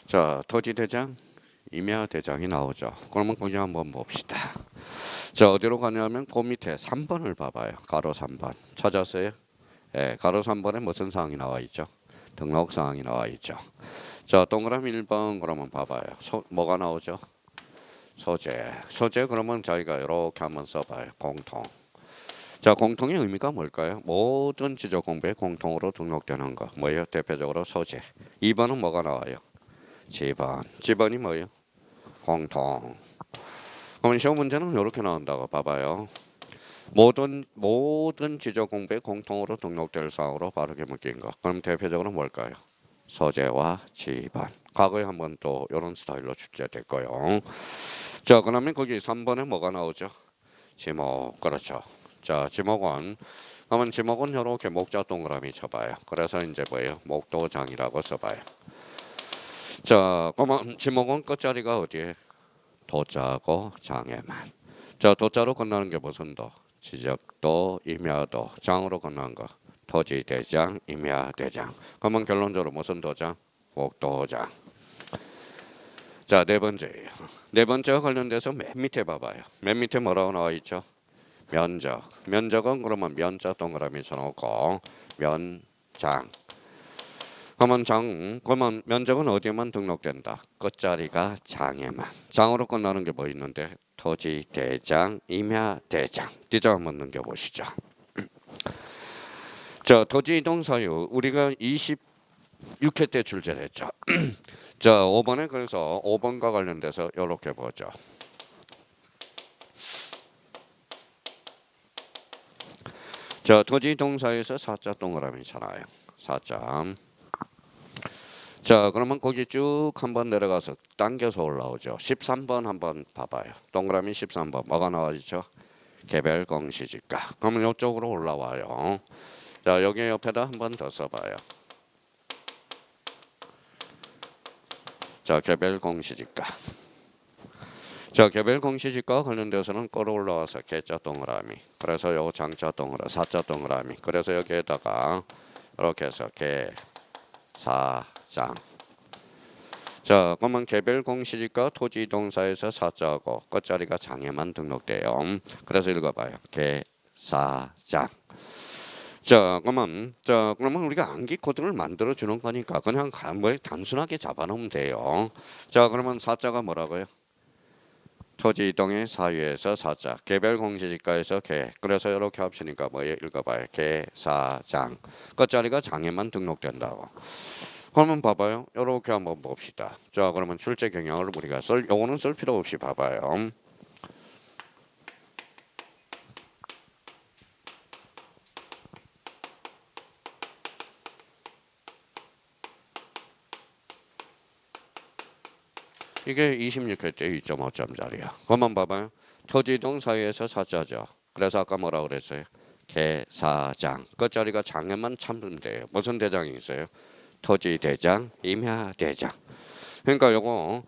자, 토지대장, 임야대장이 나오죠. 그러면 거기 한번 봅시다. 자, 어디로 가냐면 그 밑에 3번을 봐봐요. 가로 3번. 찾았어요? 예, 가로 3번에 무슨 사항이 나와 있죠? 등록 사항이 나와 있죠. 자, 동그라미 1번 그러면 봐봐요. 뭐가 나오죠? 소재. 소재 그러면 저희가 이렇게 한번 써봐요. 공통. 자, 공통의 의미가 뭘까요? 모든 지적 공부에 공통으로 등록되는 거. 뭐예요? 대표적으로 소재. 2번은 뭐가 나와요? 지번. 지번이 뭐예요? 공통. 그러면 시험 문제는 이렇게 나온다고 봐봐요. 모든 지적 공부에 공통으로 등록될 사항으로 바르게 묶인 거. 그럼 대표적으로 뭘까요? 소재와 지번. 과거에 한번 또 이런 스타일로 출제됐고요. 자, 그러면 거기 3번에 뭐가 나오죠? 지목. 그렇죠. 자, 지목은 그러면 지목은 이렇게 목자 동그라미 쳐봐요. 그래서 이제 뭐예요? 목도장이라고 써봐요. 자, 그러면 지목은 끝자리가 어디에? 도자고 장에만. 자, 도자로 끝나는 게 무슨 도? 지적도, 임야도. 장으로 끝나는 거. 토지대장, 임야대장. 그러면 결론적으로 무슨 도장? 목도장. 자, 네 번째예요. 네 번째와 관련돼서 맨 밑에 봐봐요. 맨 밑에 뭐라고 나와 있죠? 면적. 면적은 그러면 면자 동그라미 쳐놓고 면장. 그러면 면적은 어디에만 등록된다? 끝자리가 장에만. 장으로 끝나는 게 뭐 있는데? 토지 대장, 임야 대장. 뒤져 한번 넘겨보시죠. 자, 토지 이동 사유 우리가 26회 때 출제를 했죠. 자, 5번에 그래서 5번과 관련돼서 이렇게 보죠. 자, 토지 이동 사유에서 4자 동그라미잖아요. 4자. 자, 그러면 거기 쭉 한번 내려가서 당겨서 올라오죠. 13번 한번 봐봐요. 동그라미 13번 뭐가 나와있죠? 개별 공시지가. 그러면 이쪽으로 올라와요. 자, 여기 옆에다 한번 더 써봐요. 자, 개별 공시지가. 자, 개별 공시지가 관련돼서는 끌어 올라와서 개자 동그라미. 그래서 요 장자 동그라미, 사자 동그라미. 그래서 여기에다가 이렇게 해서 개, 사, 장. 자, 그러면 개별 공시지가 토지 동사에서 사자고 끝자리가 장에만 등록돼요. 그래서 읽어봐요. 개사장. 자, 그러면 우리가 암기 코드를 만들어 주는 거니까 그냥 단순하게 잡아놓으면 돼요. 자, 그러면 사자가 뭐라고요? 토지 이동의 사유에서 사자, 개별 공시지가에서 개. 그래서 이렇게 합치니까 뭐예요? 읽어봐요. 개사장. 끝자리가 장에만 등록된다고. 그러면 봐봐요. 이렇게 한번 봅시다. 자, 그러면 출제 경향을 우리가 요거는 쓸 필요 없이 봐봐요. 이게 26회 때 2.5점짜리야. 그러면 봐봐요. 토지이동 사이에서 사자죠. 그래서 아까 뭐라 그랬어요? 개사장. 끝자리가 장에만 참으면 돼요. 무슨 대장이 있어요? 토지대장, 임야대장. 그러니까 요거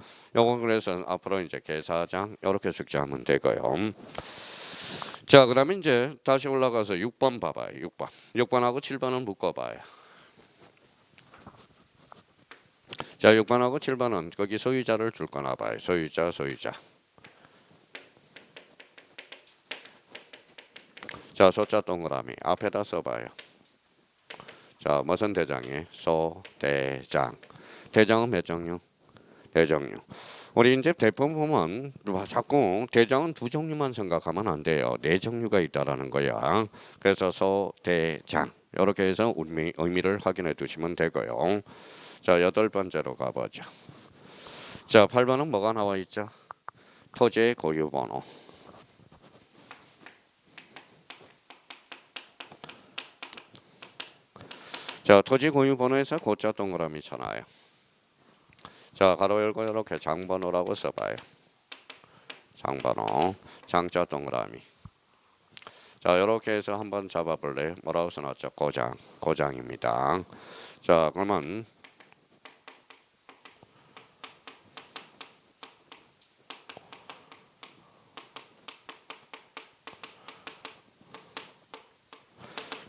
그래서 앞으로 이제 개사장 이렇게 숙지하면 되고요. 자, 그러면 이제 다시 올라가서 6번 봐봐요. 6번. 6번하고 7번은 묶어봐요. 자, 6번하고 7번은 거기 소유자를 줄 거나 봐요. 소유자. 자, 소자 동그라미 앞에다 써봐요. 자, 무슨 대장이? 소대장. 대장은 몇 종류? 네 종류. 우리 이제 대본 보면 자꾸 대장은 두 종류만 생각하면 안 돼요. 네 종류가 있다라는 거야. 그래서 소대장 이렇게 해서 의미를 확인해 두시면 되고요. 자, 8번째로 가보죠. 자, 8번은 뭐가 나와 있죠? 토지의 고유번호. 자, 토지 고유번호에서 고자 동그라미잖아요. 자, 가로 열고 이렇게 장번호라고 써봐요. 장번호, 장자 동그라미. 자, 이렇게 해서 한번 잡아볼래요? 뭐라고 써놨죠? 고장입니다. 자, 그러면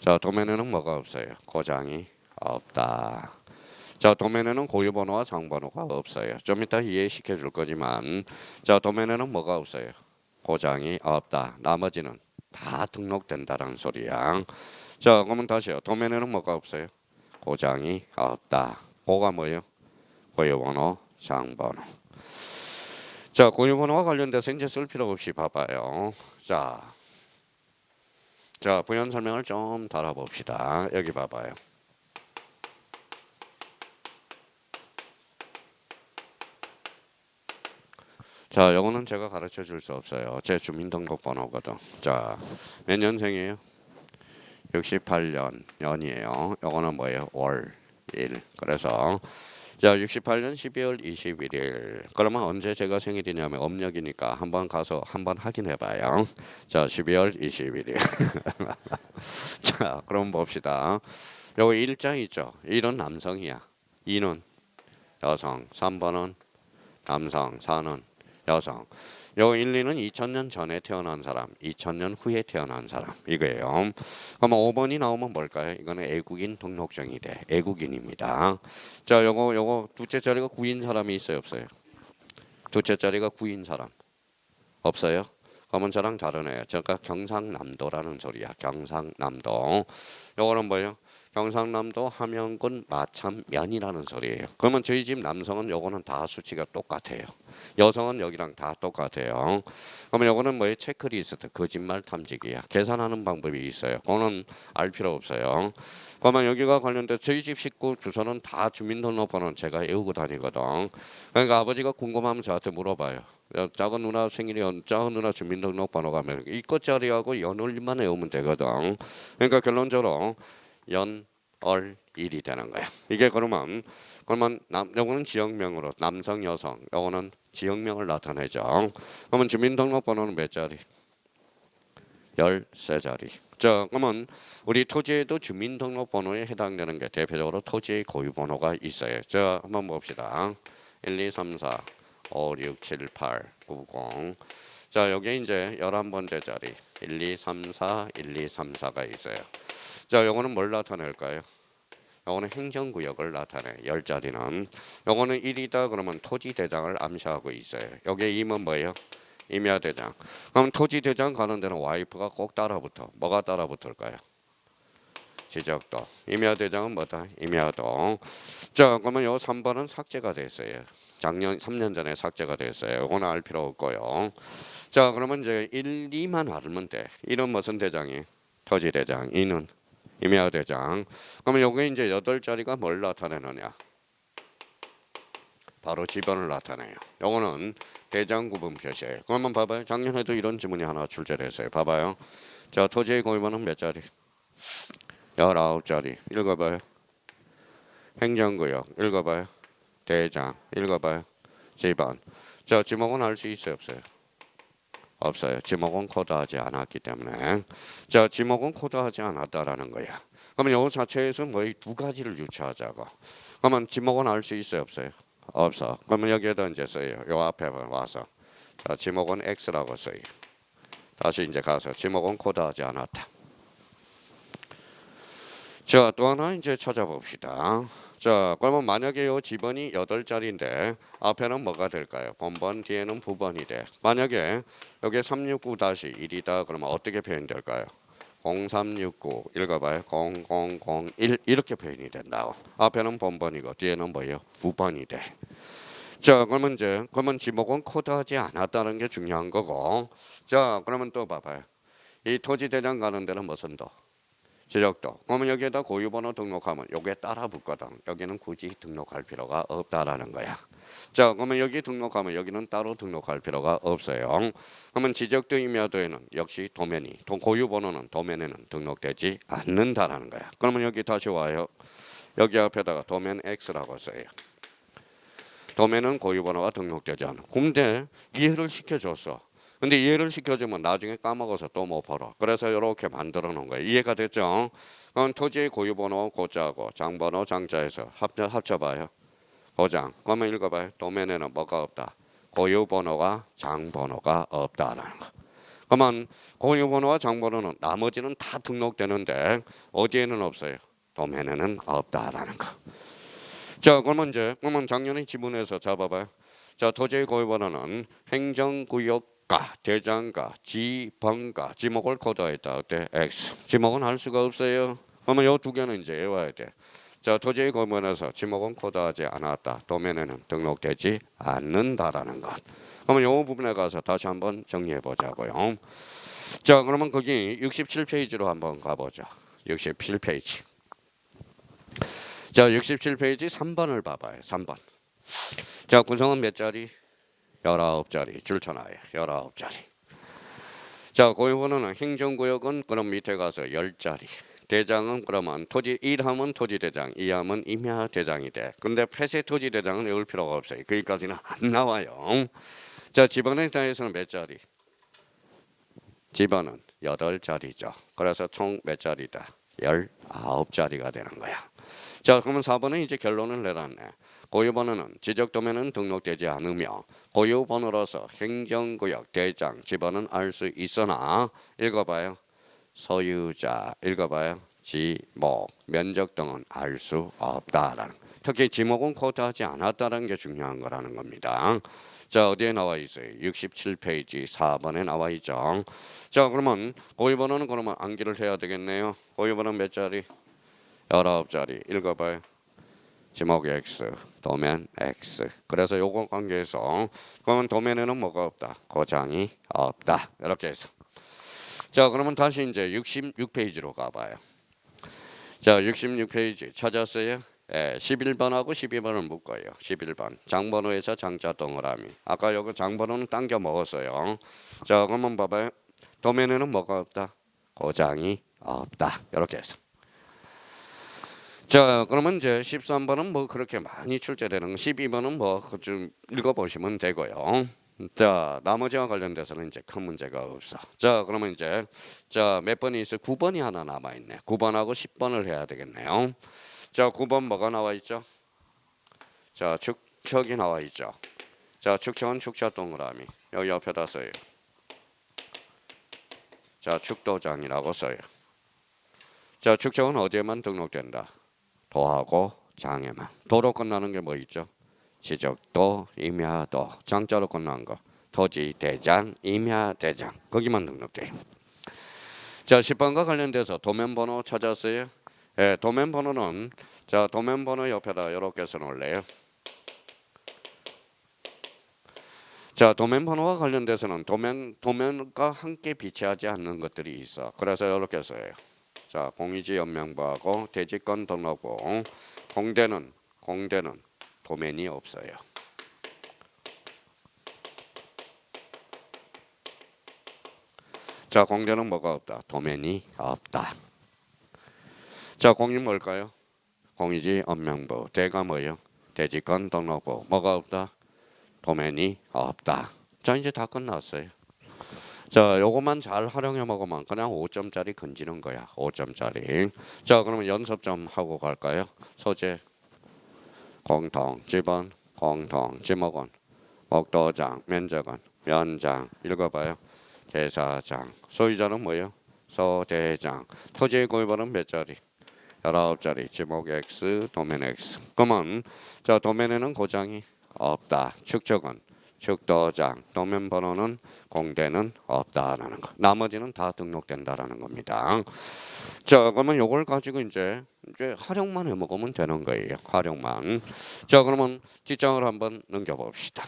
자, 도면에는 뭐가 없어요? 고장이 없다. 자, 도면에는 고유번호와 장번호가 없어요. 좀 이따 이해시켜 줄 거지만, 자, 도면에는 뭐가 없어요? 고장이 없다. 나머지는 다 등록된다라는 소리야. 자, 그러면 다시요. 도면에는 뭐가 없어요? 고장이 없다. 고가 뭐예요? 고유번호, 장번호. 자, 고유번호와 관련돼서 이제 쓸 필요 없이 봐봐요. 자, 부연 설명을 좀 달아봅시다. 여기 봐봐요. 자, 요거는 제가 가르쳐 줄 수 없어요. 제 주민등록번호거든. 자, 몇 년생이에요? 68년 년이에요. 요거는 뭐예요? 월, 일. 그래서 자, 68년 12월 21일. 그러면 언제 제가 생일이냐면 음력이니까 한번 가서 한번 확인해 봐요. 자, 12월 21일. 자, 그럼 봅시다. 요거 일자 있죠? 1은 남성이야. 2는 여성. 3번은 남성. 4는 여성. 요 1, 2는 2000년 전에 태어난 사람, 2000년 후에 태어난 사람 이거예요. 그러면 5번이 나오면 뭘까요? 이거는 애국인 등록증이 돼. 애국인입니다. 자, 요거 둘째 자리가 9인 사람이 있어요, 없어요? 둘째 자리가 9인 사람 없어요? 그러면 저랑 다르네요. 제가 경상남도라는 소리야. 경상남도. 요거는 뭐예요? 경상남도 함영군 마참면이라는 소리예요. 그러면 저희 집 남성은 요거는 다 수치가 똑같아요. 여성은 여기랑 다 똑같아요. 그러면 요거는 뭐예요? 체크리스트, 거짓말 탐지기야. 계산하는 방법이 있어요. 그거는 알 필요 없어요. 그러면 여기가 관련된 저희 집 식구 주소는 다 주민등록번호는 제가 외우고 다니거든. 그러니까 아버지가 궁금하면 저한테 물어봐요. 작은 누나 생일이 작은 누나 주민등록번호가 몇 이것짜리하고 연월만 외우면 되거든. 그러니까 결론적으로 연월일이 되는 거야. 이게 그러면 요거는 지역명으로 남성 여성 요거는 지역명을 나타내죠. 그러면 주민등록번호는 몇 자리? 13자리. 자, 그러면 우리 토지에도 주민등록번호에 해당되는 게 대표적으로 토지의 고유번호가 있어요. 자, 한번 봅시다. 1, 2, 3, 4, 5, 6, 7, 8, 9, 0. 자, 여기 이제 11번째 자리 1, 2, 3, 4, 1, 2, 3, 4가 있어요. 자, 요거는 뭘 나타낼까요? 요거는 행정구역을 나타내. 10자리는. 요거는 1이다 그러면 토지대장을 암시하고 있어요. 여기에 2면 뭐예요? 임야대장. 그럼 토지대장 가는 데는 와이프가 꼭 따라붙어. 뭐가 따라붙을까요? 지적도. 임야대장은 뭐다? 임야도. 자, 그러면 요 3번은 삭제가 됐어요. 작년 3년 전에 삭제가 됐어요. 이거는 알 필요 없고요. 자, 그러면 이제 1, 2만 알면 돼. 1은 무슨 대장이? 토지대장. 2는 임야대장. 그러면 여기 이제 8자리가 뭘 나타내느냐? 바로 지번을 나타내요. 요거는 대장 구분 표시예요. 그러면 봐봐요. 작년에도 이런 지문이 하나 출제됐어요. 봐봐요. 자, 토지의 고유번호는 몇 자리? 19자리. 읽어봐요. 행정구역. 읽어봐요. 대장. 읽어봐요. 지번. 자, 지목은 알 수 있어요, 없어요? 없어요. 지목은 코드하지 않았기 때문에. 자, 지목은 코드하지 않았다라는 거야. 그러면 요 자체에서 뭐이 두 가지를 유추하자고. 그러면 지목은 알 수 있어요, 없어요? 없어. 그러면 여기에다 이제 써요. 요 앞에 와서. 자, 지목은 X라고 써요. 다시 이제 가서 지목은 코드하지 않았다. 자, 또 하나 이제 찾아봅시다. 자, 그러면 만약에 요 지번이 8자리인데 앞에는 뭐가 될까요? 본번 뒤에는 부번이 돼. 만약에 여기 369-1이다 그러면 어떻게 표현될까요? 0369 읽어봐요. 0001 이렇게 표현이 된다고. 앞에는 본번이고 뒤에는 뭐예요? 부번이 돼. 자, 그러면 지목은 코드하지 않았다는 게 중요한 거고. 자, 그러면 또 봐봐요. 이 토지대장 가는 데는 무슨 도? 지적도. 그러면 여기에다 고유번호 등록하면 여기에 따라 붙거든. 여기는 굳이 등록할 필요가 없다라는 거야. 자, 그러면 여기 등록하면 여기는 따로 등록할 필요가 없어요. 그러면 지적도 임야도에는 역시 고유번호는 도면에는 등록되지 않는다라는 거야. 그러면 여기 다시 와요. 여기 앞에다가 도면 X라고 써요. 도면은 고유번호가 등록되지 않아. 근데 이해를 시켜줬어. 근데 이해를 시켜주면 나중에 까먹어서 또 못 벌어. 그래서 이렇게 만들어 놓은 거예요. 이해가 됐죠? 그럼 토지의 고유번호 고자하고 장번호 장자에서 합쳐봐요. 고장. 그러면 읽어봐요. 도면에는 뭐가 없다? 고유번호가 장번호가 없다라는 거. 그러면 고유번호와 장번호는 나머지는 다 등록되는데 어디에는 없어요? 도면에는 없다라는 거. 자, 그러면 작년에 지문에서 잡아봐요. 자, 토지의 고유번호는 행정구역과 대장과 지방과 지목을 코드했다. 어때? X. 지목은 할 수가 없어요. 그러면 요 두 개는 이제 외워야 돼. 자, 토지의 고유번호에서 지목은 코드하지 않았다. 도면에는 등록되지 않는다라는 것. 그러면 요 부분에 가서 다시 한번 정리해 보자고요. 자, 그러면 거기 67페이지로 한번 가보죠. 67페이지. 자, 67페이지 3번을 봐봐요. 3번. 자, 구성은 몇 자리? 19자리. 줄쳐놔요. 19자리. 자, 고유번호는 행정구역은 그럼 밑에 가서 10자리. 대장은 그러면 토지 1하면 토지대장, 2하면 임야대장이 돼. 근데 폐쇄 토지대장은 외울 필요가 없어요. 거기까지는 안 나와요. 자, 지번에 대해서는 몇 자리? 지번은 8자리죠. 그래서 총 몇 자리다? 19자리가 되는 거야. 자, 그러면 4번은 이제 결론을 내놨네. 고유번호는 지적도면은 등록되지 않으며 고유번호로서 행정구역 대장 지번은 알 수 있으나 읽어봐요. 소유자 읽어봐요. 지목 면적 등은 알 수 없다라는. 특히 지목은 코드하지 않았다는 게 중요한 거라는 겁니다. 자, 어디에 나와 있어요? 67페이지 4번에 나와 있죠. 자, 그러면 고유번호는 그러면 암기를 해야 되겠네요. 고유번호는 몇 자리? 19자리. 읽어봐요. 지목 X, 도면 X. 그래서 요거 관계에서 그러면 도면에는 뭐가 없다? 고장이 없다. 이렇게 해서. 자, 그러면 다시 이제 66페이지로 가봐요. 자, 66페이지 찾았어요? 예, 11번하고 12번을 묶어요. 11번 장번호에서 장자 동그라미. 아까 여기 장번호는 당겨 먹었어요. 자, 그러면 봐봐요. 도면에는 뭐가 없다? 고장이 없다. 이렇게 해서. 자, 그러면 이제 13번은 뭐 그렇게 많이 출제되는 12번은 뭐 좀 읽어보시면 되고요. 자, 나머지와 관련돼서는 이제 큰 문제가 없어. 자, 그러면 이제 몇 번이 있어? 9번이 하나 남아 있네. 9번하고 10번을 해야 되겠네요. 자, 9번 뭐가 나와 있죠? 자, 축척이 나와 있죠. 자, 축척은 축자 동그라미. 여기 옆에다 써요. 자, 축도장이라고 써요. 자, 축척은 어디에만 등록된다? 도하고 장에만. 도로 끝나는 게 뭐 있죠? 지적도, 임야도, 장자로 끝난 거. 토지, 대장, 임야대장. 거기만 등록돼요. 자, 10번과 관련돼서 도면번호 찾았어요? 예, 도면번호는 자, 도면번호 옆에다 이렇게 써놓을래요. 자, 도면번호와 관련돼서는 도면과 함께 비치하지 않는 것들이 있어. 그래서 이렇게 써요. 자, 공유지 연명부하고 대지권 등록부. 공대는 도면이 없어요. 자, 공대는 뭐가 없다? 도면이 없다. 자, 공유 뭘까요? 공유지 연명부. 대가 뭐예요? 대지권 등록부. 뭐가 없다? 도면이 없다. 자, 이제 다 끝났어요. 자, 요것만 잘 활용해 먹으면 그냥 5점짜리 건지는 거야. 5점짜리. 자, 그러면 연습 좀 하고 갈까요? 소재, 공통, 지번, 공통, 지목은, 목도장, 면적은, 면장. 읽어봐요. 계사장. 소유자는 뭐예요? 소대장. 토지의 고유번호는 몇 자리? 19자리. 지목 X, 도면 X. 그러면 자, 도면에는 고장이 없다. 축적은 축도장, 도면 번호는 공대는 없다라는 거. 나머지는 다 등록된다라는 겁니다. 자, 그러면 요걸 가지고 이제 활용만 해 먹으면 되는 거예요. 활용만. 자, 그러면 뒷장을 한번 넘겨 봅시다.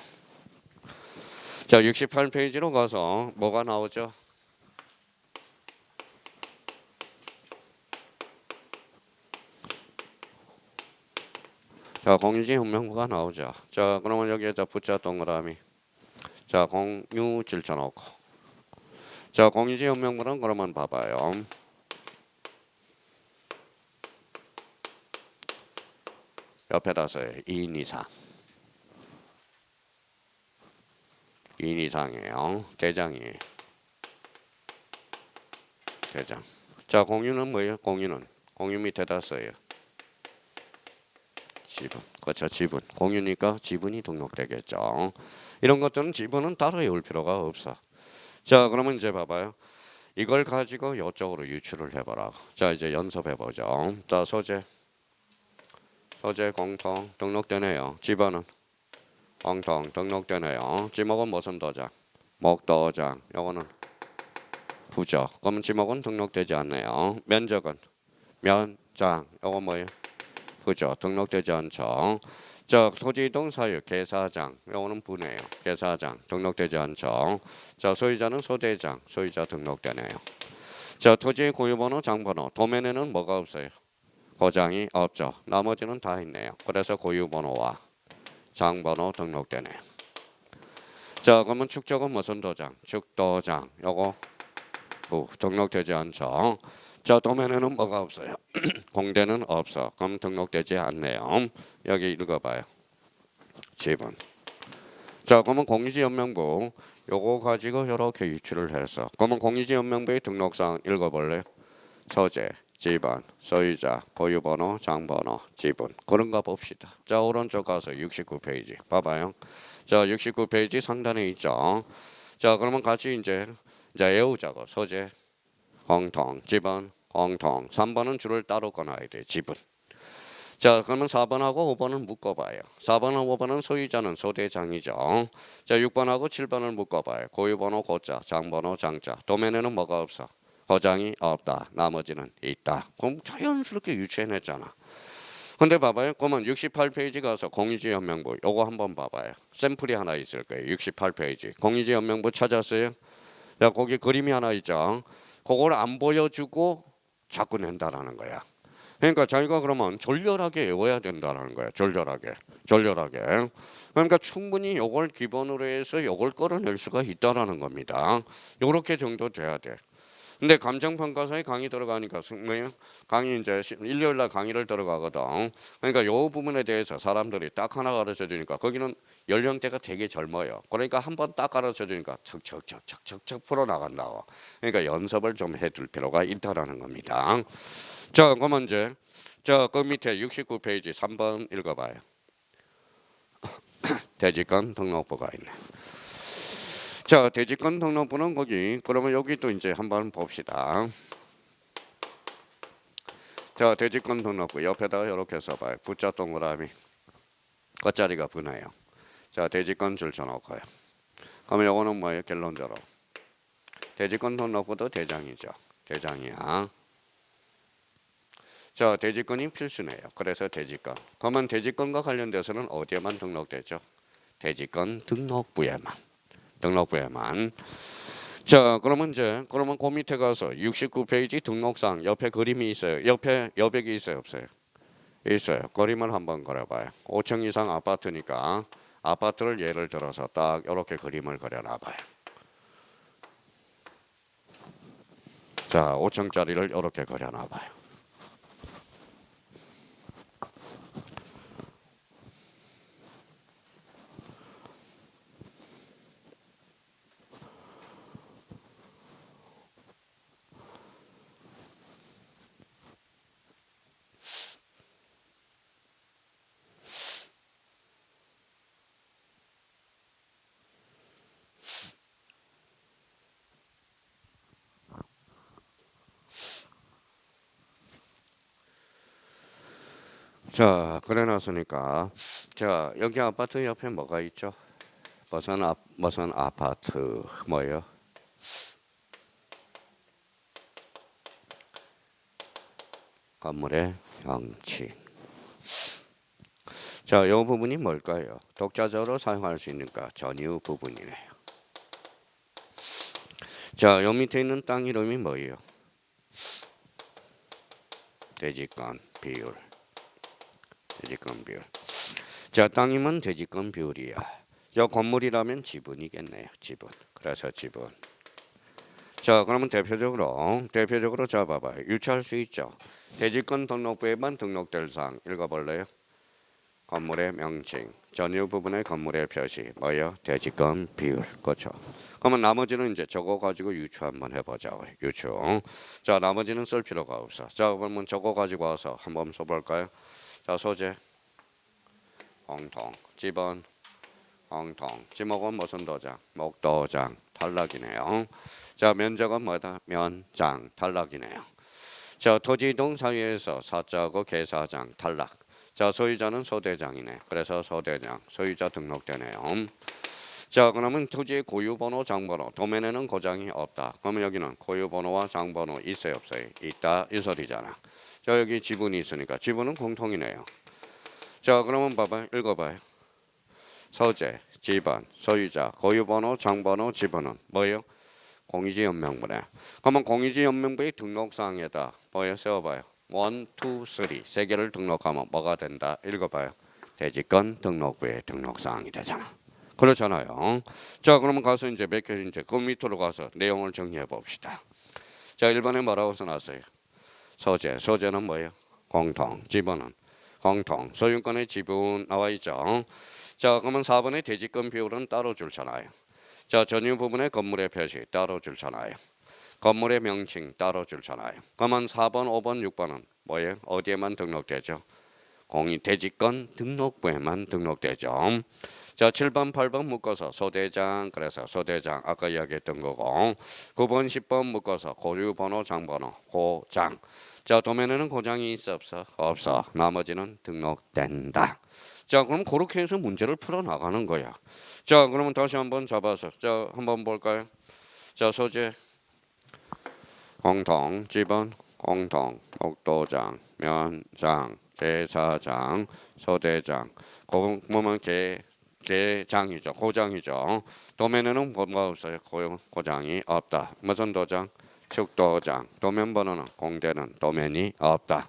자, 68페이지로 가서 뭐가 나오죠? 자, 공유지 혁명부가 나오죠. 자, 그러면 여기에다 붙자 동그라미. 자, 공유 질쳐놓고. 자, 공유지 혁명부는 그러면 봐봐요. 옆에다 써요. 2인 이상. 2인 이상이에요. 대장이에요. 대장. 자, 공유는 뭐예요? 공유 밑에다 써요. 지분. 그렇죠. 지분. 공유니까 지분이 등록되겠죠. 이런 것들은 지분은 따로 외울 필요가 없어. 자, 그러면 이제 봐봐요. 이걸 가지고 이쪽으로 유출을 해보라고. 자, 이제 연습해보죠. 자, 소재. 소재 공통 등록되네요. 집안은 공통 등록되네요. 지목은 무슨 도장? 목도장. 요거는 부적. 그러면 지목은 등록되지 않네요. 면적은 면장. 요거 뭐예요? 부적. 등록되지 않죠. 자, 토지 이동 사유 계사장. 요거는 부네요. 계사장 등록되지 않죠. 자, 소유자는 소대장. 소유자 등록되네요. 자, 토지의 고유번호, 장번호. 도면에는 뭐가 없어요? 고장이 없죠. 나머지는 다 있네요. 그래서 고유번호와 장번호 등록되네요. 자, 그러면 축적은 무슨 도장? 축도장. 요거 등록되지 않죠. 자, 도면에는 뭐가 없어요? 공대는 없어. 그럼 등록되지 않네요. 여기 읽어봐요. 지분. 자, 그러면 공유지연명부 요거 가지고 이렇게 유출을 해서 그러면 공유지연명부의 등록사항 읽어볼래요? 소재, 지번, 소유자, 고유번호, 장번호, 지분. 그런가 봅시다. 자, 오른쪽 가서 69페이지 봐봐요. 자, 69페이지 상단에 있죠. 자, 그러면 같이 이제 외우자고. 소재, 공통, 지번, 공통. 3번은 줄을 따로 꺼놔야 돼. 지분. 자, 그러면 4번하고 5번을 묶어봐요. 4번하고 5번은 소유자는 소대장이죠. 자, 6번하고 7번을 묶어봐요. 고유번호 고자, 장번호 장자. 도면에는 뭐가 없어? 고장이 없다. 나머지는 있다. 그럼 자연스럽게 유추해냈잖아. 근데 봐봐요. 그러면 68페이지 가서 공유지연명부 요거 한번 봐봐요. 샘플이 하나 있을 거예요. 68페이지. 공유지연명부 찾았어요? 야, 거기 그림이 하나 있죠. 그걸 안 보여주고 자꾸 낸다라는 거야. 그러니까 자기가 그러면 졸렬하게 외워야 된다는 거야. 졸렬하게. 그러니까 충분히 요걸 기본으로 해서 요걸 끌어낼 수가 있다라는 겁니다. 요렇게 정도 돼야 돼. 근데 감정평가서에 강의 들어가니까 뭐예요? 강의 이제 일요일날 강의를 들어가거든. 그러니까 요 부분에 대해서 사람들이 딱 하나 가르쳐 주니까 거기는 연령대가 되게 젊어요. 그러니까 한번 딱 가르쳐 주니까 척척 풀어 나간다고. 그러니까 연습을 좀 해둘 필요가 있다라는 겁니다. 자, 그러면 이제 그 밑에 69페이지 3번 읽어봐요. 대지권 등록부가 있네. 자, 대지권 등록부는 거기. 그러면 여기 또 이제 한번 봅시다. 자, 대지권 등록부 옆에다가 이렇게 써봐요. 부자 동그라미. 끝자리가 분해요. 자, 대지권 줄 쳐놓고요. 그러면 요거는 뭐예요? 결론적으로 대지권 등록부도 대장이죠. 대장이야. 자, 대지권이 필수네요. 그래서 대지권. 그러면 대지권과 관련돼서는 어디에만 등록되죠? 대지권 등록부에만. 자, 그러면 그러면 그 밑에 가서 69페이지 등록상 옆에 그림이 있어요. 옆에 여백이 있어요, 없어요? 있어요. 그림을 한번 그려봐요. 5층 이상 아파트니까 아파트를 예를 들어서 딱 이렇게 그림을 그려놔봐요. 자, 5층짜리를 이렇게 그려놔봐요. 자, 그래놨으니까 자, 여기 아파트 옆에 뭐가 있죠? 무슨 아파트 뭐예요? 건물의 명칭. 자, 이 부분이 뭘까요? 독자적으로 사용할 수 있는가? 전유 부분이네요. 자, 요 밑에 있는 땅 이름이 뭐예요? 대지권 비율. 자, 땅이면 대지권 비율이야. 요 건물이라면 지분이겠네요. 지분. 그래서 지분. 자, 그러면 대표적으로 잡아봐요. 유추할 수 있죠. 대지권 등록부에만 등록될 사항 읽어볼래요? 건물의 명칭, 전유 부분의 건물의 표시, 뭐요? 대지권 비율, 그렇죠. 그러면 나머지는 이제 저거 가지고 유추 한번 해보자고요. 유추. 자, 나머지는 쓸 필요가 없어. 자, 그러면 저거 가지고 와서 한번 써볼까요? 자, 소재, 공통, 지번, 공통, 지목은 무슨 도장? 목도장, 탈락이네요. 자, 면적은 뭐다? 면장, 탈락이네요. 자, 토지 이동 사유에서 사자하고 계사장 탈락. 자, 소유자는 소대장이네. 그래서 소대장, 소유자 등록되네요. 자, 그러면 토지의 고유번호, 장번호, 도면에는 고장이 없다. 그러면 여기는 고유번호와 장번호 있어요, 없어요? 있다, 이 소리잖아. 자, 여기 지분이 있으니까 지분은 공통이네요. 자, 그러면 봐봐요, 읽어봐요. 소재, 지분, 소유자, 고유번호, 장번호, 지분은 뭐예요? 공유지연명부네. 그러면 공유지연명부의 등록사항에다 뭐예요? 세워봐요. 1, 2, 3 세 개를 등록하면 뭐가 된다? 읽어봐요. 대지권 등록부의 등록사항이 되잖아. 그렇잖아요. 자, 그러면 가서 이제 몇 개 이제 그 밑으로 가서 내용을 정리해 봅시다. 자, 1번에 뭐라고 써놨어요? 소재, 소재는 뭐예요? 공통, 지분은 공통, 소유권의 지분 나와 있죠. 자, 그러면 4번의 대지권 비율은 따로 줄잖아요. 자, 전유 부분의 건물의 표시 따로 줄잖아요. 건물의 명칭 따로 줄잖아요. 그러면 4번, 5번, 6번은 뭐예요? 어디에만 등록되죠? 공유 대지권 등록부에만 등록되죠. 자, 7번, 8번 묶어서 소대장, 그래서 소대장 아까 이야기했던 거고 9번, 10번 묶어서 고유번호, 장번호, 고장. 자, 도면에는 고장이 있어 없어? 없어. 나머지는 등록된다. 자, 그럼 그렇게 해서 문제를 풀어나가는 거야. 자, 그러면 다시 한번 잡아서 자, 한번 볼까요? 자, 소재 공통, 지분 공통, 목도장, 면장, 대사장, 소대장, 보면 개장이죠. 고장이죠. 도면에는 뭐가 없어요? 고장이 없다. 무슨 도장? 축도장. 도면 번호는 공대는 도면이 없다.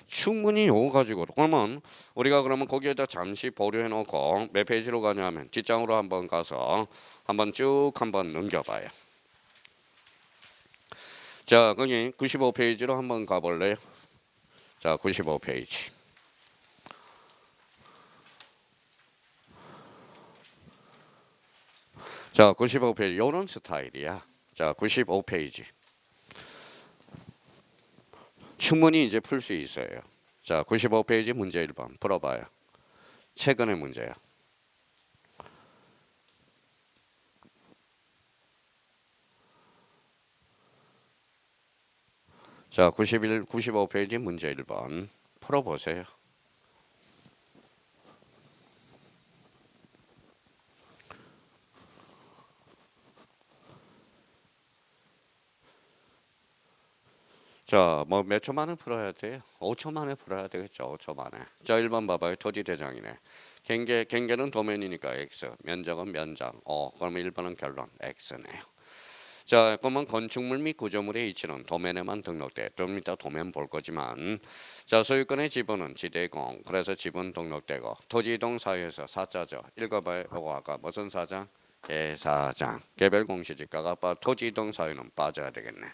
충분히 요거 가지고 그러면 우리가 그러면 거기에다 잠시 보류해 놓고 몇 페이지로 가냐면 뒷장으로 한번 가서 한번 쭉 한번 넘겨봐요. 자, 거기 95페이지로 한번 가볼래요? 자, 95페이지. 자, 95페이지 요런 스타일이야. 자, 95페이지. 충분히 이제 풀 수 있어요. 자, 95페이지 문제 1번 풀어봐요. 최근의 문제야. 자, 95페이지 문제 1번 풀어보세요. 자, 뭐 몇 초 만에 풀어야 돼요? 5초 만에 풀어야 되겠죠. 5초 만에. 자, 1번 봐봐요. 토지 대장이네. 경계는 도면이니까 X, 면적은 면적. 그러면 1번은 결론 X네요. 자, 그러면 건축물 및 구조물의 위치는 도면에만 등록돼. 좀 이따 도면 볼 거지만, 자, 소유권의 지분은 지대공. 그래서 지분 등록되고 토지 이동 사유에서 사자죠. 읽어봐요. 이거 아까 무슨 사장? 개사장. 개별 공시지가가 토지 이동 사유는 빠져야 되겠네.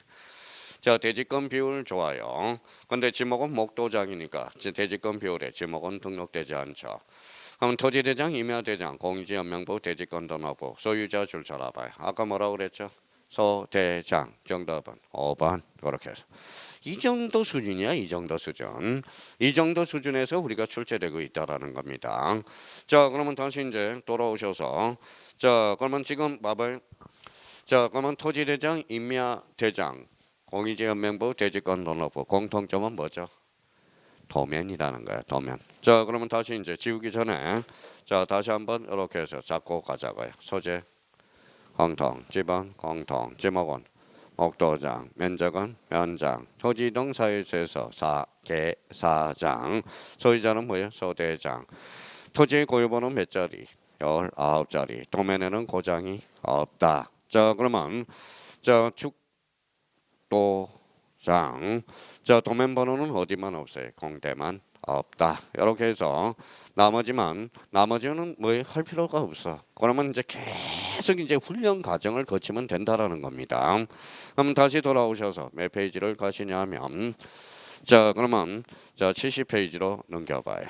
자, 대지권 비율 좋아요. 근데 지목은 목도장이니까 대지권 비율에 지목은 등록되지 않죠. 그럼 토지대장, 임야대장, 공유지연명부, 대지권 등록부, 소유자 줄 알아봐요. 아까 뭐라고 그랬죠? 소대장. 정답은 5번. 그렇게 해서 이 정도 수준이야. 이 정도 수준. 이 정도 수준에서 우리가 출제되고 있다라는 겁니다. 자, 그러면 다시 이제 돌아오셔서 자, 그러면 지금 봐봐요. 자, 그러면 토지대장, 임야대장, 공유지연명부, 대지권 등록부 공통점은 뭐죠? 도면이라는 거야. 도면. 자, 그러면 다시 이제 지우기 전에 자, 다시 한번 이렇게 해서 잡고 가자고요. 소재 공통, 지분 공통, 지목은 목도장, 면적은 면장, 토지 이동 사유에서 개사장, 소유자는 뭐예요? 소대장. 토지의 고유번호 몇 자리? 19자리. 도면에는 고장이 없다. 자, 그러면 자, 축도장. 자, 도면 번호는 어디만 없어요? 공대만 없다. 이렇게 해서 나머지는 뭐 할 필요가 없어. 그러면 이제 계속 이제 훈련 과정을 거치면 된다라는 겁니다. 그럼 다시 돌아오셔서 몇 페이지를 가시냐면 자, 그러면 자, 70페이지로 넘겨봐요.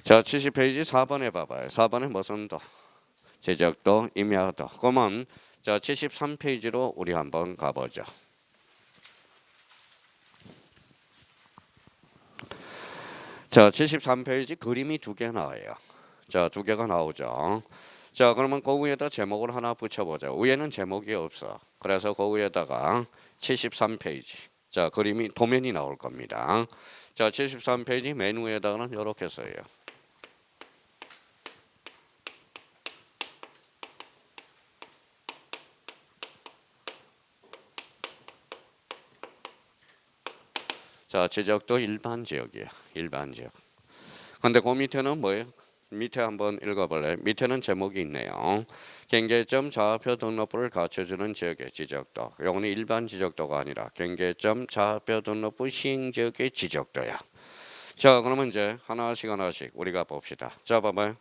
자, 70페이지 4번에 봐봐요. 4번에 무슨 도? 제적도, 임야도. 그러면 자, 73페이지로 우리 한번 가보죠. 자, 73페이지 그림이 두 개 나와요. 자, 두 개가 나오죠. 자, 그러면 그 위에다 제목을 하나 붙여보자. 위에는 제목이 없어. 그래서 그 위에다가 73페이지. 자, 그림이 도면이 나올 겁니다. 자, 73페이지 맨 위에다가는 이렇게 써요. 자, 지적도 일반 지역이에요. 일반 지역. 근데 그 밑에는 뭐예요? 밑에 한번 읽어볼래요? 밑에는 제목이 있네요. 경계점 좌표 등록부를 갖춰주는 지역의 지적도. 이거는 일반 지적도가 아니라 경계점 좌표 등록부 시행지역의 지적도야. 자, 그러면 이제 하나씩 우리가 봅시다. 자, 봐봐요.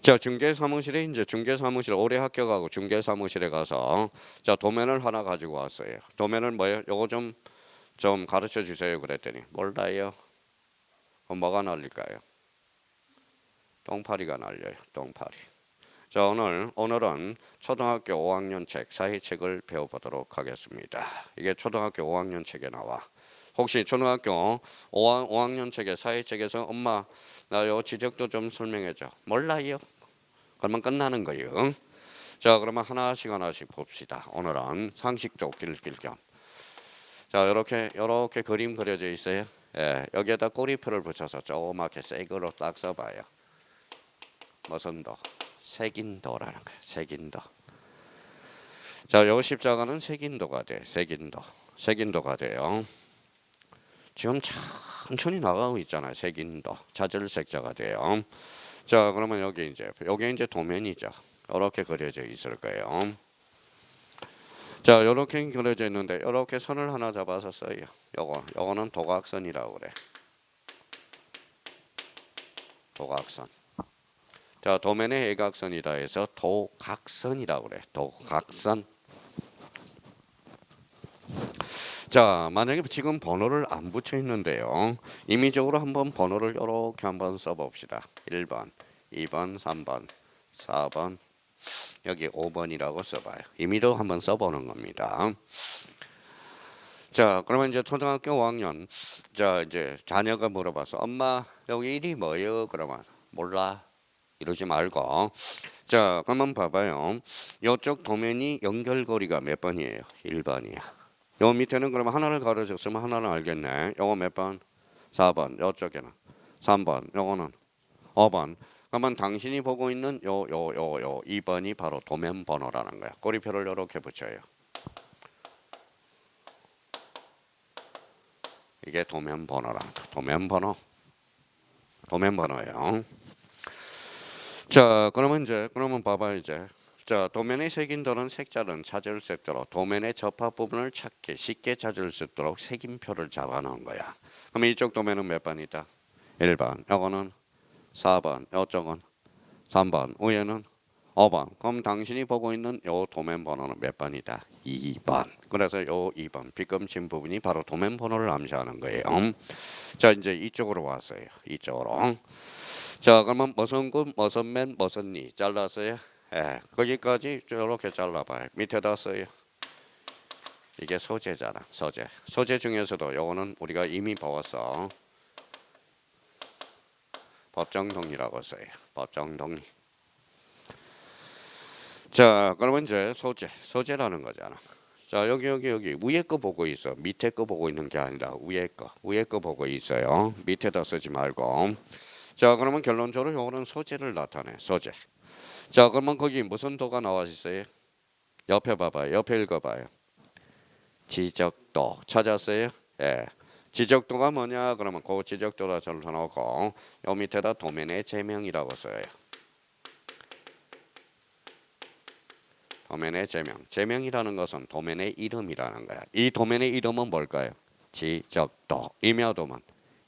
자, 중개사무실에 이제 중개사무실 올해 합격하고 중개사무실에 가서 자, 도면을 하나 가지고 왔어요. 도면을 뭐예요? 요거 좀 가르쳐 주세요 그랬더니 몰라요. 뭐가 날릴까요? 똥파리가 날려요. 똥파리. 자, 오늘은 초등학교 5학년 책 사회책을 배워보도록 하겠습니다. 이게 초등학교 5학년 책에 나와. 혹시 초등학교 5학년 책의 사회책에서 엄마 나 요 지적도 좀 설명해줘. 몰라요. 그러면 끝나는 거예요. 자, 그러면 하나씩 봅시다. 오늘은 상식도 길길 겸. 자, 이렇게 그림 그려져 있어요. 예, 여기에다 꼬리표를 붙여서 조그맣게 색으로 딱 써봐요. 무슨 도? 색인도라는 거예요. 색인도. 자, 요 십자가는 색인도가 돼. 색인도가 돼요. 지금 천천히 나가고 있잖아요. 색인도. 자절색자가 돼요. 자, 그러면 여기 이제 도면이죠. 이렇게 그려져 있을 거예요. 자, 이렇게 그려져 있는데 이렇게 선을 하나 잡아서 써요. 요거는 도각선이라고 그래. 도각선. 자, 도면의 애각선이다 해서 도각선이라고 그래. 도각선. 자, 만약에 지금 번호를 안 붙여 있는데요. 임의적으로 한번 번호를 이렇게 한번 써봅시다. 1번, 2번, 3번, 4번, 여기 5번이라고 써봐요. 임의로 한번 써보는 겁니다. 자, 그러면 이제 초등학교 5학년. 자, 이제 자녀가 물어봐서 엄마 여기 일이 뭐예요? 그러면 몰라. 이러지 말고. 자, 그러면 봐봐요. 이쪽 도면이 연결고리가 몇 번이에요? 1번이야. 요 밑에는 그러면 하나를 가르쳤으면 하나는 알겠네. 요거 몇 번? 4번. 요쪽에는 3번. 요거는 5번. 그러면 당신이 보고 있는 요 2번이 바로 도면 번호라는 거야. 꼬리표를 이렇게 붙여요. 이게 도면 번호라. 도면 번호예요. 자, 그러면 봐봐 이제. 자, 도면에 새긴 도는 색자는 찾을 수 있도록 도면의 접합 부분을 찾기 쉽게 찾을 수 있도록 색임표를 잡아놓은 거야. 그럼 이쪽 도면은 몇 번이다? 1번. 이거는 4번. 이쪽은 3번. 위에는 5번. 그럼 당신이 보고 있는 요 도면 번호는 몇 번이다? 2번. 그래서 요 2번 빗금친 부분이 바로 도면 번호를 암시하는 거예요. 자, 이제 이쪽으로 왔어요. 이쪽으로. 자, 그러면 무슨 군, 무슨 맨, 무슨 니 잘랐어요? 예, 거기까지 이렇게 잘라봐요. 밑에다 써요. 이게 소재잖아. 소재 중에서도 요거는 우리가 이미 배웠어. 법정동의라고 써요. 법정동의. 자, 그러면 이제 소재라는 거잖아. 자, 여기 위에 거 보고 있어. 밑에 거 보고 있는 게 아니라 위에 거 보고 있어요. 밑에다 쓰지 말고. 자, 그러면 결론적으로 요거는 소재를 나타내. 소재. 자, 그러면 거기 무슨 도가 나와 있어요? 옆에 봐봐요. 옆에 읽어봐요. 지적도 찾았어요? 예. 지적도가 뭐냐? 그러면 그 지적도다 적어놓고 요 밑에다 도면의 제명이라고 써요. 도면의 제명이라는 것은 도면의 이름이라는 거야. 이 도면의 이름은 뭘까요? 지적도. 임야도면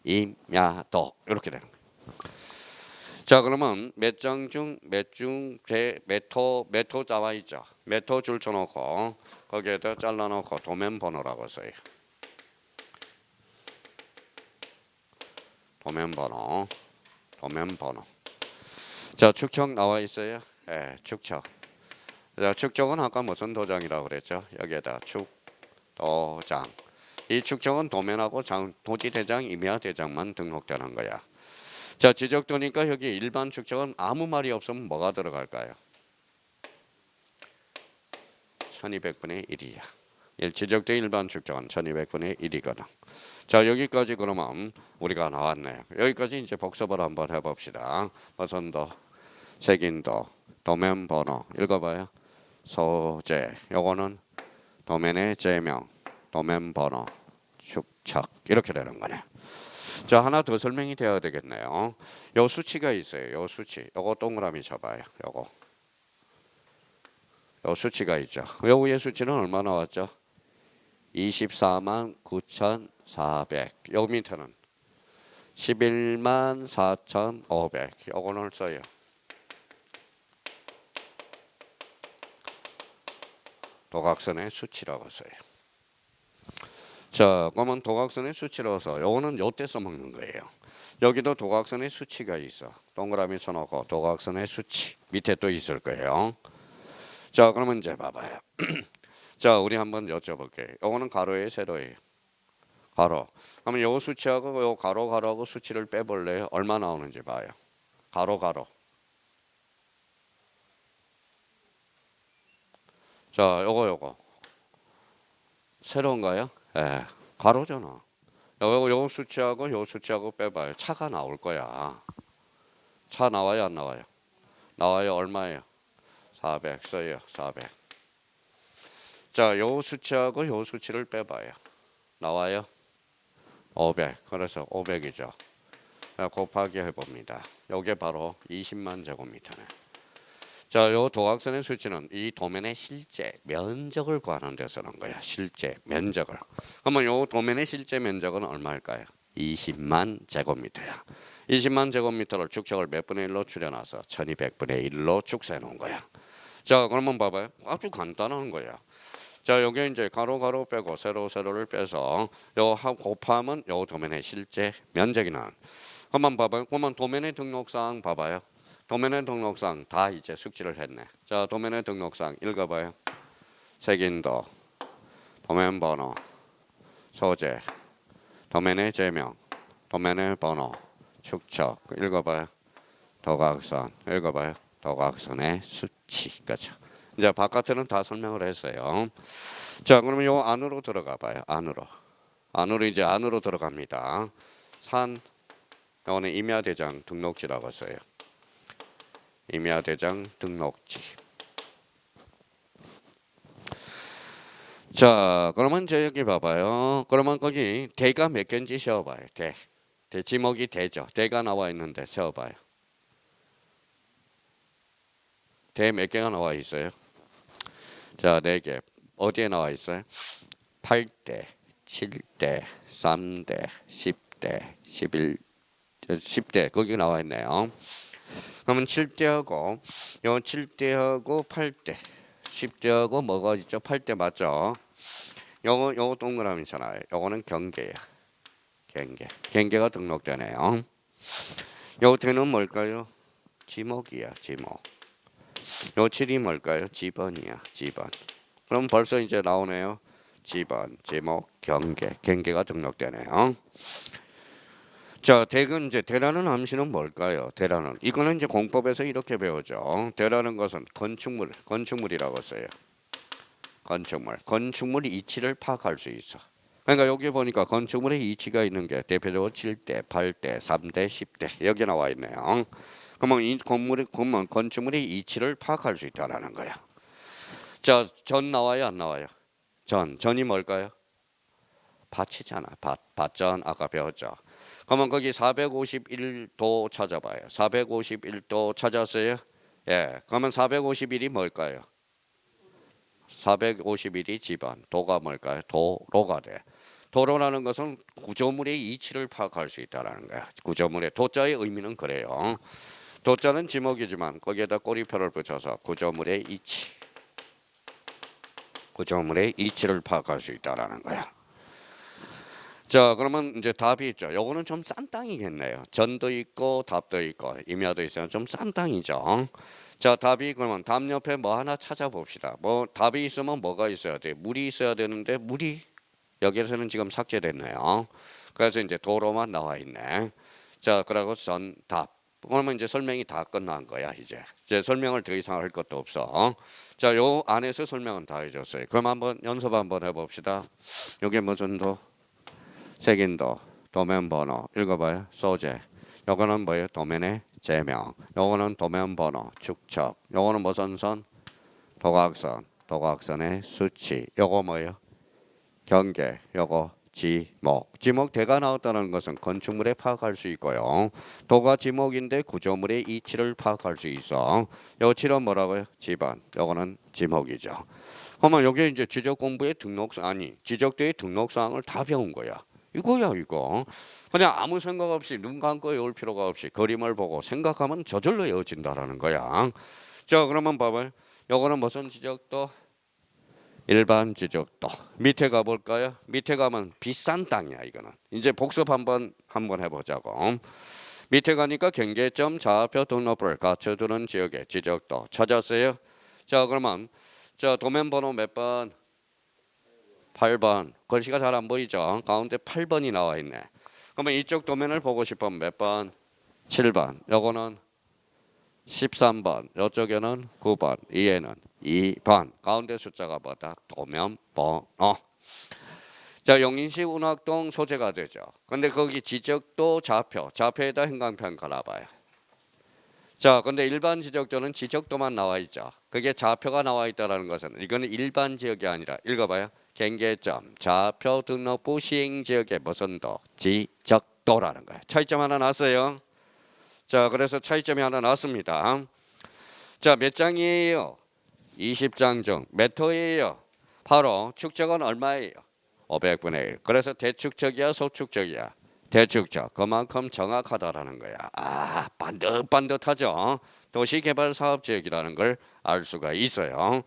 임야도 이렇게 되는 거야. 자, 그러면 몇 토 나와 있죠. 몇 토 줄 쳐놓고 거기에다 잘라놓고 도면 번호라고 써요. 도면 번호. 자, 축척 나와 있어요. 예, 축척. 자, 축척은 아까 무슨 도장이라고 그랬죠? 여기에다 축도장. 이 축척은 도면하고 도지대장, 임야대장만 등록되는 거야. 자, 지적도니까 여기 일반 축척은 아무 말이 없으면 뭐가 들어갈까요? 1200분의 1이야. 지적대 일반 축적은 1200분의 1이거든. 자, 여기까지 그러면 우리가 나왔네요. 여기까지 이제 복습을 한번 해봅시다. 버선도, 색인도, 도면 번호 읽어봐요. 소재, 요거는 도면의 제명, 도면 번호, 축척 이렇게 되는 거네. 자, 하나 더 설명이 되어야 되겠네요. 요 수치가 있어요. 요 수치, 요거 동그라미 쳐봐요. 요 수치가 있죠. 요 위에 수치는 얼마 나왔죠? 24만 9,400. 요 밑에는 11만 4,500. 요거는 써요. 도각선의 수치라고 써요. 자, 그러면 도각선의 수치라서 요거는 요때 써먹는 거예요. 여기도 도각선의 수치가 있어. 동그라미 쳐놓고 도각선의 수치 밑에 또 있을 거예요. 자, 그러면 이제 봐봐요. 자, 우리 한번 여쭤볼게요. 요거는 가로예요, 세로예요? 가로. 그러면 요 수치하고 요 가로하고 수치를 빼볼래요? 얼마 나오는지 봐요. 가로. 자, 요거 세로인가요? 예, 가로잖아. 요 수치하고 요 수치하고 빼봐요. 차가 나올 거야. 차 나와요, 안 나와요? 나와요. 얼마예요? 400 써요. 400. 자, 요 수치하고 요 수치를 빼봐요. 나와요? 500. 그래서 500이죠. 자, 곱하기 해봅니다. 요게 바로 20만 제곱미터네. 자, 요 도각선의 수치는 이 도면의 실제 면적을 구하는 데 쓰는 거야. 실제 면적을. 그러면 요 도면의 실제 면적은 얼마일까요? 20만 제곱미터야. 20만 제곱미터를 축척을 몇 분의 1로 줄여놔서 1200분의 1로 축소해 놓은 거야. 자, 그러면 봐봐요. 아주 간단한 거야. 자, 요게 이제 가로 빼고 세로를 빼서 요 곱하면 요 도면의 실제 면적이 나는. 한번 봐봐요. 그러면 도면의 등록사항 봐봐요. 도면의 등록사항 다 이제 숙지를 했네. 자, 도면의 등록사항 읽어봐요. 색인도, 도면 번호, 소재, 도면의 제명, 도면의 번호, 축척 읽어봐요. 도각선 읽어봐요. 도각선의 수치. 그렇죠. 이제 바깥에는 다 설명을 했어요. 자, 그러면 요 안으로 들어가 봐요. 안으로 이제 안으로 들어갑니다. 산, 요거는 임야대장 등록지라고 써요. 임야대장 등록지. 자, 그러면 이제 여기 봐봐요. 그러면 거기 대가 몇 개인지 세어봐요. 대 지목이 대죠. 대가 나와 있는데 세어봐요. 대 몇 개가 나와 있어요? 자, 4개. 어디에 나와 있어요? 8대, 7대, 3대, 10대, 10대 거기 나와 있네요. 그러면 7대하고 요 7대하고 8대 10대하고 뭐가 있죠? 8대 맞죠? 요거 동그라미잖아요. 요거는 경계야. 경계가 등록되네요. 요 대는 뭘까요? 지목이야. 지목. 요 7이 뭘까요? 지번이야. 지번. 그럼 벌써 이제 나오네요. 지번, 지목, 경계가 등록되네요. 자, 대근 이제 대라는 함수는 뭘까요? 대라는 이거는 이제 공법에서 이렇게 배우죠. 대라는 것은 건축물이라고 써요. 건축물 이치를 파악할 수 있어. 그러니까 여기 보니까 건축물의 이치가 있는 게 대표적으로 7대, 8대, 3대, 10대 여기 나와 있네요. 그러면 이 건축물의 이치를 파악할 수 있다라는 거야. 자, 전 나와요, 안 나와요? 전이 뭘까요? 밭이잖아. 밭전 아까 배웠죠. 그러면 거기 451도 찾아봐요. 451도 찾았어요? 예. 그러면 451이 뭘까요? 451이 지번. 도가 뭘까요? 도로가 돼. 도로라는 것은 구조물의 이치를 파악할 수 있다라는 거야. 구조물의 도자의 의미는 그래요. 도자는 지목이지만 거기에다 꼬리표를 붙여서 구조물의 이치를 파악할 수 있다라는 거야. 자, 그러면 이제 답이 있죠. 요거는 좀 싼 땅이겠네요. 전도 있고 답도 있고 임야도 있어요. 좀 싼 땅이죠. 자, 답이 그러면 답 옆에 뭐 하나 찾아봅시다. 뭐 답이 있으면 뭐가 있어야 돼? 물이 있어야 되는데 물이 여기에서는 지금 삭제됐네요. 그래서 이제 도로만 나와 있네. 자, 그리고 답. 그러면 이제 설명이 다 끝난 거야. 이제 설명을 더 이상 할 것도 없어. 자, 요 안에서 설명은 다 해줬어요. 그럼 한번 연습 한번 해봅시다. 요게 무슨 도? 색인도, 도면 번호 읽어봐요. 소재. 요거는 뭐예요? 도면의 제명. 요거는 도면 번호, 축척. 요거는 무슨 선? 도각선. 도각선의 수치. 요거 뭐예요? 경계. 요거 지목. 지목 대가 나왔다는 것은 건축물에 파악할 수 있고요. 도가 지목인데 구조물의 이치를 파악할 수 있어. 요 칠은 뭐라고요? 지번. 요거는 지목이죠. 그러면 여기 이제 지적 공부의 등록상 아니 지적도의 등록사항을 다 배운 거야. 이거야 이거. 그냥 아무 생각 없이 눈 감고 외울 필요가 없이 그림을 보고 생각하면 저절로 외워진다라는 거야. 자 그러면 봐봐요. 요거는 무슨 지적도? 일반 지적도. 밑에 가볼까요? 밑에 가면 비싼 땅이야 이거는. 이제 복습 한번 해보자고. 밑에 가니까 경계점 좌표 등록부를 갖춰두는 지역의 지적도 찾았어요. 자 그러면 자 도면 번호 몇 번? 8번. 글씨가 잘 안 보이죠? 가운데 8번이 나와 있네. 그러면 이쪽 도면을 보고 싶으면 몇 번? 7번. 요거는 13번. 이쪽에는 9번. 이에는 2번. 가운데 숫자가 뭐다? 도면 번호. 자 용인시 운학동 소재가 되죠. 근데 거기 지적도 좌표에다 행강편 걸어봐요. 자, 근데 일반 지적도는 지적도만 나와 있죠. 그게 좌표가 나와 있다라는 것은 이거는 일반 지역이 아니라 읽어봐요. 경계점, 좌표 등록부 시행 지역의 무슨 도? 지적도라는 거예요. 차이점 하나 났어요. 자, 그래서 차이점이 하나 났습니다. 자, 몇 장이에요? 20장 중 몇 호예요? 바로 축적은 얼마예요? 500분의 1. 그래서 대축적이야, 소축적이야? 대축적. 그만큼 정확하다라는 거야. 아, 반듯반듯하죠. 도시개발사업지역이라는 걸 알 수가 있어요.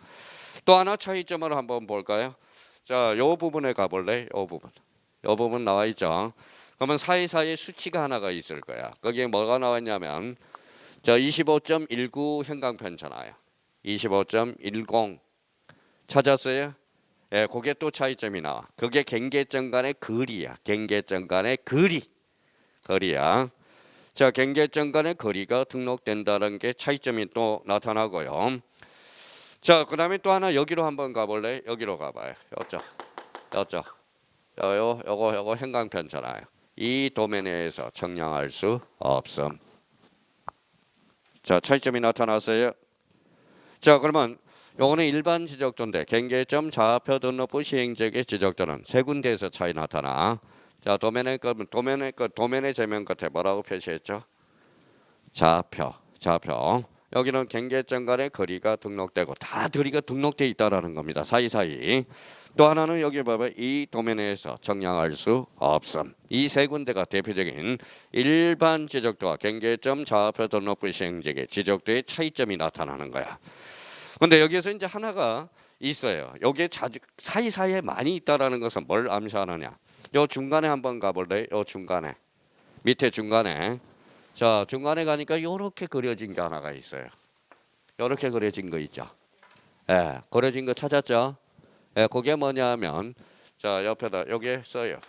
또 하나 차이점을 한번 볼까요? 자, 요 부분에 가볼래? 요 부분 나와 있죠. 그러면 사이사이에 수치가 하나가 있을 거야. 거기에 뭐가 나왔냐면 자, 25.19 형광편잖아요. 25.10 찾았어요? 예, 그게 또 차이점이 나와. 그게 경계점 간의 거리야. 경계점 간의 거리야. 자, 경계점 간의 거리가 등록된다는 게 차이점이 또 나타나고요. 자, 그다음에 또 하나 여기로 한번 가볼래? 여기로 가봐요. 요쪽. 요거 형광편잖아요. 이 도면에서 측량할 수 없음. 자, 차이점이 나타났어요. 자, 그러면 요거는 일반 지적도인데 경계점 좌표 등록부 시행지역의 지적도는 세 군데에서 차이 나타나. 자, 도면의 제면 끝에 뭐라고 표시했죠? 좌표. 여기는 경계점 간의 거리가 등록되고 다 거리가 등록돼 있다라는 겁니다. 사이사이. 또 하나는 여기 봐봐. 이 도면에서 측량할 수 없음. 이 세 군데가 대표적인 일반 지적도와 경계점 좌표 등록부 시행지역의 지적도의 차이점이 나타나는 거야. 근데 여기에서 이제 하나가 있어요. 여기에 사이사이에 많이 있다라는 것은 뭘 암시하느냐? 요 중간에 한번 가볼래? 요 중간에. 밑에 중간에. 자, 중간에 가니까 요렇게 그려진 게 하나가 있어요. 요렇게 그려진 거 있죠. 예, 그려진 거 찾았죠? 예, 그게 뭐냐면 자, 옆에다 여기에 써요.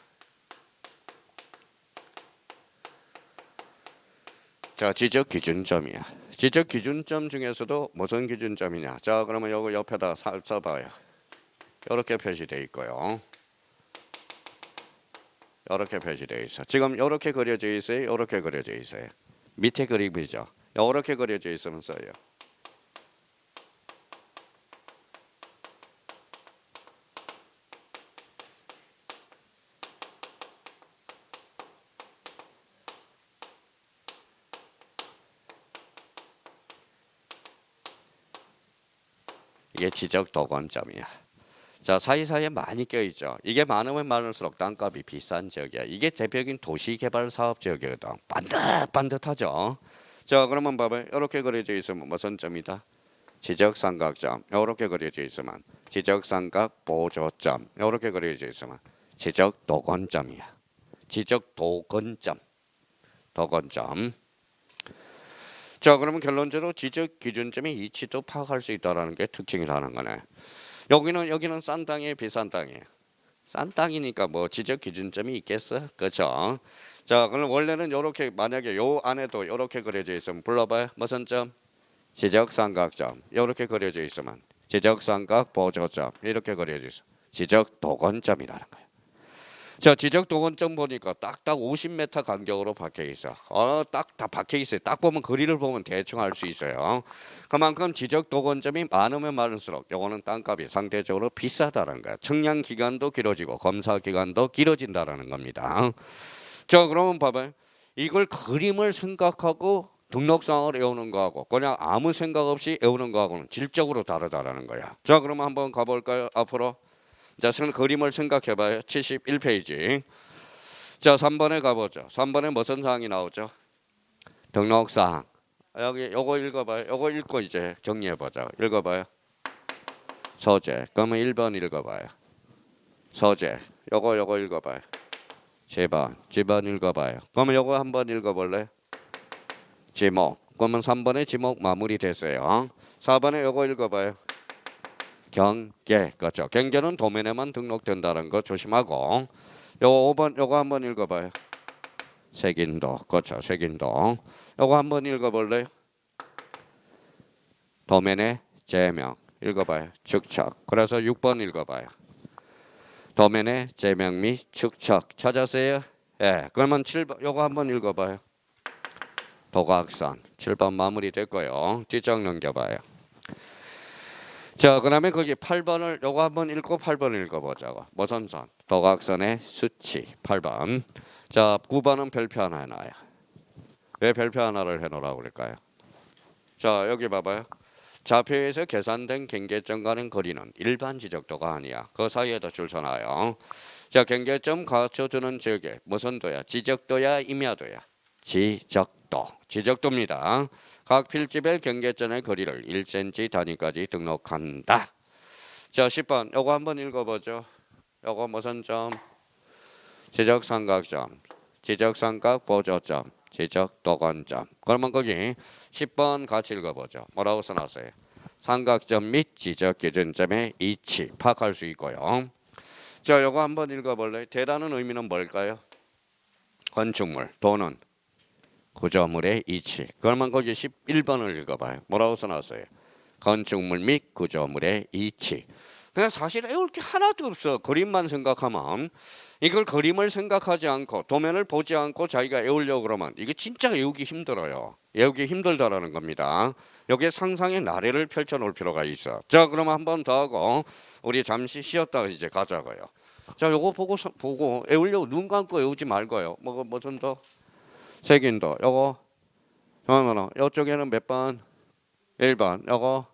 자, 지적 기준점이야. 지적 기준점 중에서도 무슨 기준점이냐? 자, 그러면 요거 옆에다 써봐요. 이렇게 표시되어 있고요. 이렇게 표시되어 있어. 지금 이렇게 그려져 있어요. 이렇게 그려져 있어요. 밑에 그림이죠. 이렇게 그려져 있으면 써요. 이게 지적 도건점이야. 자, 사이사이에 많이 껴있죠. 이게 많으면 많을수록 땅값이 비싼 지역이야. 이게 대표적인 도시개발 사업 지역이거든. 반듯하죠. 자, 그러면 봐봐요. 이렇게 그려져 있으면 무슨 점이다? 지적삼각점. 이렇게 그려져 있으면 지적삼각 보조점. 이렇게 그려져 있으면 지적도건점이야. 지적도건점. 도건점. 자, 그러면 결론적으로 지적 기준점의 이치도 파악할 수 있다는 게 특징이라는 거네. 여기는 싼 땅이에요, 비싼 땅이에요? 싼 땅이니까 뭐 지적 기준점이 있겠어, 그렇죠? 자, 그럼 원래는 이렇게 만약에 요 안에도 이렇게 그려져 있으면 불러봐요. 무슨 점? 지적삼각점. 이렇게 그려져 있으면 지적삼각 보조점 이렇게 그려져 있어. 지적도건점이라는 거예요. 자, 지적도건점 보니까 딱딱 50m 간격으로 박혀 있어. 딱 다 박혀 있어요. 딱 보면 거리를 보면 대충 알 수 있어요. 그만큼 지적도건점이 많으면 많을수록 요거는 땅값이 상대적으로 비싸다는 거야. 청량 기간도 길어지고 검사 기간도 길어진다라는 겁니다. 자, 그러면 봐봐요. 이걸 그림을 생각하고 등록상을 외우는 거하고 그냥 아무 생각 없이 외우는 거하고는 질적으로 다르다라는 거야. 자, 그러면 한번 가볼까요? 앞으로. 자, 그림을 생각해봐요. 71페이지. 자, 3번에 가보죠. 3번에 무슨 사항이 나오죠? 등록사항. 여기 요거 읽어봐요. 요거 읽고 이제 정리해보자. 읽어봐요. 소재. 그러면 1번 읽어봐요. 소재. 요거 읽어봐요. 지번 읽어봐요. 그러면 요거 한번 읽어볼래? 지목. 그러면 3번에 지목 마무리 됐어요. 4번에 요거 읽어봐요. 경계. 그렇죠. 경계는 도면에만 등록된다는 거 조심하고. 요거 5번 요거 한번 읽어봐요. 색인도. 그렇죠. 색인도. 요거 한번 읽어볼래요? 도면의 제명. 읽어봐요. 축척. 그래서 6번 읽어봐요. 도면의 제명 및 축척. 찾았어요? 예. 그러면 7번 요거 한번 읽어봐요. 도각선. 7번 마무리 됐고요. 뒷장 넘겨봐요. 자, 그다음에 거기 8번을 요거 한번 읽고 8번을 읽어보자고. 무슨 선? 도각선의 수치. 8번. 자, 9번은 별표 하나 해놔요. 왜 별표 하나를 해놓으라고 그럴까요? 자, 여기 봐봐요. 좌표에서 계산된 경계점과는 거리는 일반 지적도가 아니야. 그 사이에다 줄 서놔요. 자, 경계점 갖춰주는 지역에 무슨 도야? 지적도야, 임야도야? 지적도. 지적도입니다. 각 필지별 경계점의 거리를 1cm 단위까지 등록한다. 자, 10번 요거 한번 읽어보죠. 요거 무슨 점? 지적삼각점, 지적삼각 보조점, 지적도건점. 그러면 거기 10번 같이 읽어보죠. 뭐라고 써놨어요? 삼각점 및 지적기준점의 이치 파악할 수 있고요. 자, 요거 한번 읽어볼래요? 대라는 의미는 뭘까요? 건축물, 도는 구조물의 이치. 그러면 거기 11번을 읽어봐요. 뭐라고 써놨어요? 건축물 및 구조물의 이치. 그냥 사실 외울 게 하나도 없어. 그림만 생각하면. 이걸 그림을 생각하지 않고 도면을 보지 않고 자기가 외우려고 그러면 이게 진짜 외우기 힘들어요. 외우기 힘들다라는 겁니다. 여기에 상상의 나래를 펼쳐 놓을 필요가 있어. 자, 그러면 한 번 더 하고 우리 잠시 쉬었다가 이제 가자고요. 자, 요거 보고 외우려고 눈 감고 외우지 말고요. 무슨 더? 색인도. 요거 요쪽에는 몇 번? 1번. 요거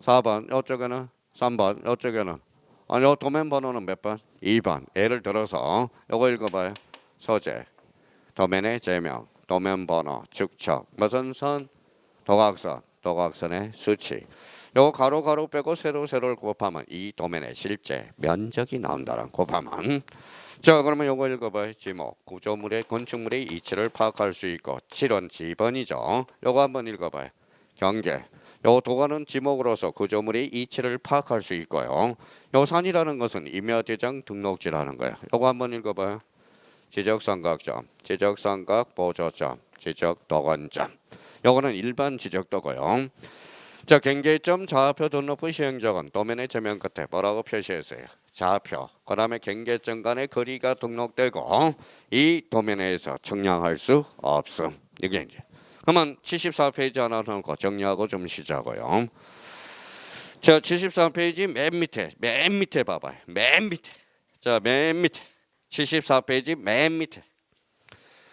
4번. 요쪽에는 3번. 요쪽에는 요 도면 번호는 몇 번? 2번. 예를 들어서 요거 읽어봐요. 소재, 도면의 제명, 도면 번호, 축척, 무슨 선? 도각선, 도각선의 수치. 요거 가로 빼고 세로를 곱하면 이 도면의 실제 면적이 나온다는 곱하면. 자, 그러면 요거 읽어봐요. 지목, 구조물의 건축물의 이치를 파악할 수 있고 7원 지번이죠. 요거 한번 읽어봐요. 경계. 요 도가는 지목으로서 구조물의 이치를 파악할 수 있고요. 요 산이라는 것은 임야대장 등록지라는 거예요. 요거 한번 읽어봐요. 지적삼각점, 지적삼각 보조점, 지적도건점. 요거는 일반 지적도고요. 자, 경계점 좌표 등록부 시행적은 도면의 제면 끝에 뭐라고 표시했어요? 좌표. 그 다음에 경계점 간의 거리가 등록되고 이 도면에서 측량할 수 없음. 이게 이제. 그러면 74페이지 하나 넣고 정리하고 좀 쉬자고요. 자, 74페이지 맨 밑에 봐봐요. 맨 밑에. 자, 맨 밑에. 74페이지 맨 밑에.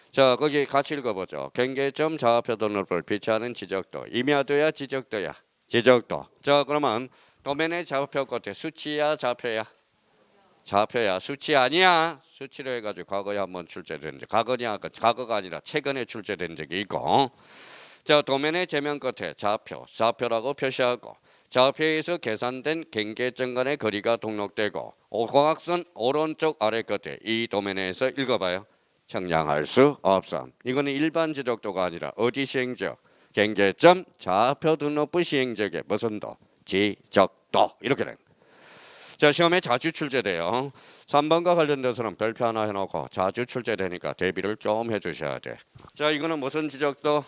자, 거기 같이 읽어보죠. 경계점 좌표 등록부를 비치하는 지적도. 임야도야, 지적도야? 지적도. 자, 그러면 도면의 좌표 끝에 수치야, 좌표야? 좌표야. 수치 아니야. 수치로 해가지고 과거에 한번 출제된 적. 과거가 아니라 최근에 출제된 적이 있고. 자, 도면의 제면 끝에 좌표라고 표시하고 좌표에서 계산된 경계점 간의 거리가 등록되고 고각선 오른쪽 아래 끝에 이 도면에서 읽어봐요. 측량할 수 없음. 이거는 일반 지적도가 아니라 어디 시행적? 경계점 좌표 등록부 시행적의 무슨 도? 지적도. 이렇게 된. 자, 시험에 자주 출제돼요. 3번과 관련돼서는 별표 하나 해놓고 자주 출제되니까 대비를 좀 해주셔야 돼. 자, 이거는 무슨 지적도?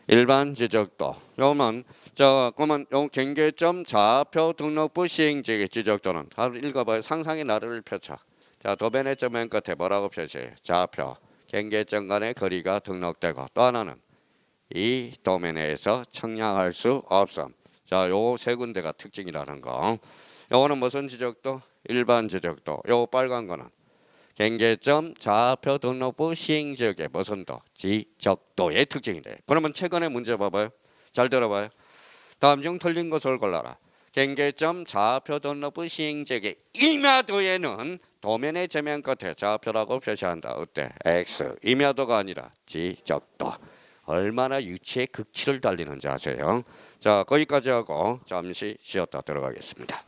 일반 지적도. 요만 자, 그러면 요 경계점 좌표 등록부 시행지의 지적도는 한번 읽어봐요. 상상의 나래를 펼쳐. 자, 도변의 점 맨 끝에 뭐라고 표시해? 좌표 경계점 간의 거리가 등록되고 또 하나는 이 도면에서 청량할 수 없음. 자, 요 세 군데가 특징이라는 거. 요거는 무슨 지적도? 일반 지적도. 요 빨간 거는 경계점 좌표 등록부 시행지역의 무슨 도? 지적도의 특징이래. 그러면 최근에 문제 봐봐요. 잘 들어봐요. 다음 중 틀린 것을 골라라. 경계점 좌표 등록부 시행지역의 임야도에는 도면의 저면 끝에 좌표라고 표시한다. 어때? X. 임야도가 아니라 지적도. 얼마나 유치의 극치를 달리는지 아세요? 자, 거기까지 하고 잠시 쉬었다 들어가겠습니다.